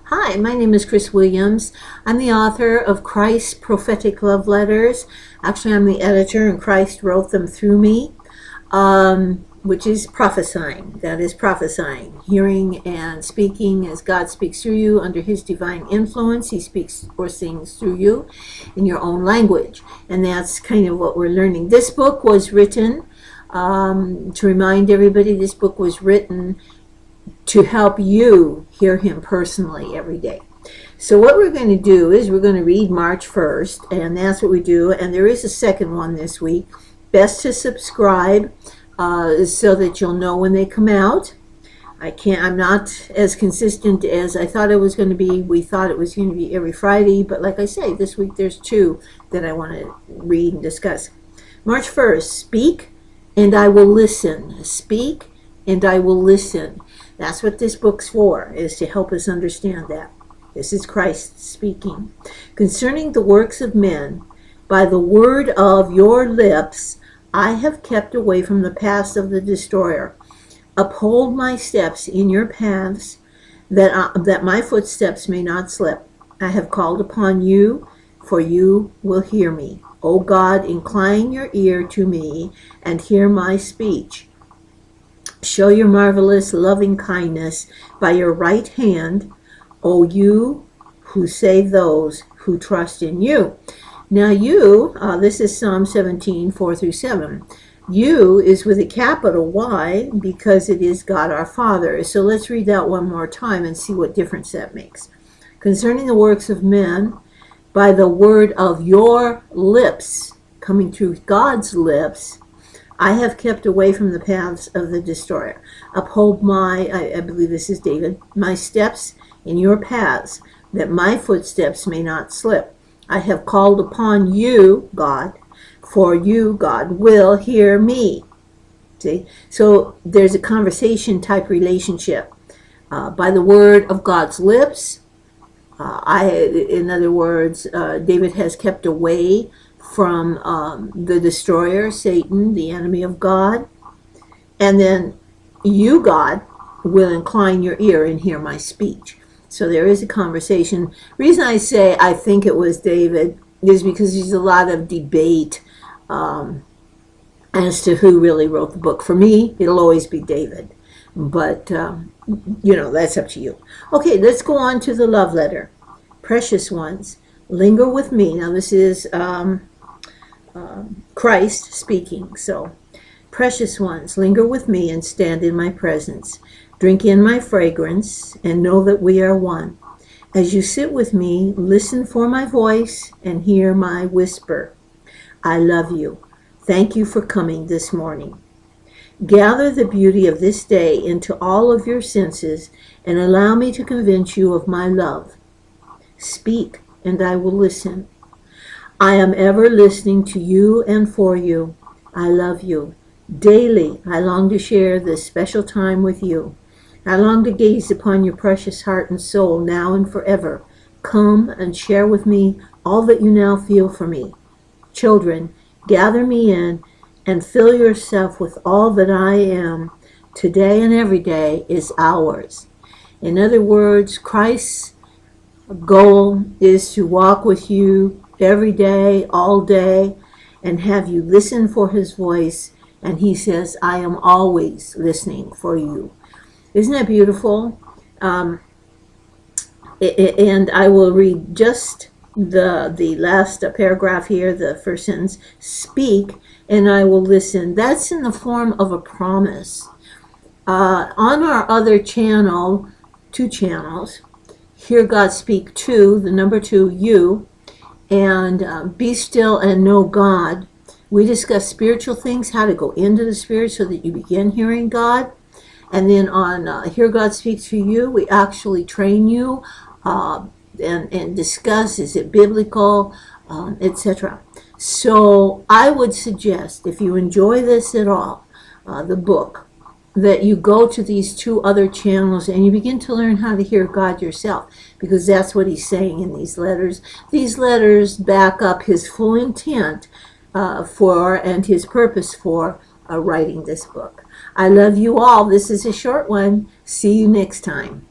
Hi, my name is Chris Williams. I'm the author of Christ's Prophetic Love Letters. Actually, I'm the editor, and Christ wrote them through me, which is prophesying. That is prophesying, hearing and speaking as God speaks through you under His divine influence. He speaks or sings through you in your own language, and that's kind of what we're learning. This book was written, to remind everybody, this book was written to help you hear Him personally every day. So what we're going to do is we're going to read March 1st, and that's what we do. And there is a second one this week. Best to subscribe so that you'll know when they come out. I'm not as consistent as I thought it was going to be. We thought it was going to be every Friday, but like I say, this week there's two that I want to read and discuss. March 1st, speak and I will listen. Speak and I will listen. That's what this book's for, is to help us understand that. This is Christ speaking. Concerning the works of men, by the word of your lips, I have kept away from the paths of the destroyer. Uphold my steps in your paths, that my footsteps may not slip. I have called upon you, for you will hear me. O God, incline your ear to me and hear my speech. Show your marvelous loving kindness by your right hand, O you who save those who trust in you. Now you, this is Psalm 17, 4 through 7. You is with a capital Y because it is God our Father. So let's read that one more time and see what difference that makes. Concerning the works of men, by the word of your lips, coming through God's lips, I have kept away from the paths of the destroyer. Uphold I believe this is David, my steps in your paths, that my footsteps may not slip. I have called upon you, God, for you, God, will hear me. See? So there's a conversation type relationship. By the word of God's lips, in other words, David has kept away from the destroyer, Satan, the enemy of God. And then you, God, will incline your ear and hear my speech. So there is a conversation. The reason I say I think it was David is because there's a lot of debate as to who really wrote the book. For me, it'll always be David. But, that's up to you. Okay, let's go on to the love letter. Precious ones, linger with me. Now this is Christ speaking. So, precious ones, linger with me and stand in my presence. Drink in my fragrance and know that we are one. As you sit with me, listen for my voice and hear my whisper. I love you. Thank you for coming this morning. Gather the beauty of this day into all of your senses and allow me to convince you of my love. Speak and I will listen. I am ever listening to you and for you. I love you. Daily, I long to share this special time with you. I long to gaze upon your precious heart and soul now and forever. Come and share with me all that you now feel for me. Children, gather me in and fill yourself with all that I am. Today and every day is ours. In other words, Christ's goal is to walk with you every day, all day, and have you listen for His voice. And He says, I am always listening for you. Isn't that beautiful? And I will read just the last paragraph here, the first sentence. Speak and I will listen. That's in the form of a promise. On our other channel, 2 channels, Hear God Speak 2, the number 2, you, and Be Still and Know God. We discuss spiritual things, how to go into the Spirit so that you begin hearing God. And then on Hear God Speak to You, we actually train you and discuss, is it biblical, etc. So I would suggest, if you enjoy this at all, the book, that you go to these 2 other channels and you begin to learn how to hear God yourself, because that's what He's saying in these letters. These letters back up His full intent for and His purpose for writing this book. I love you all. This is a short one. See you next time.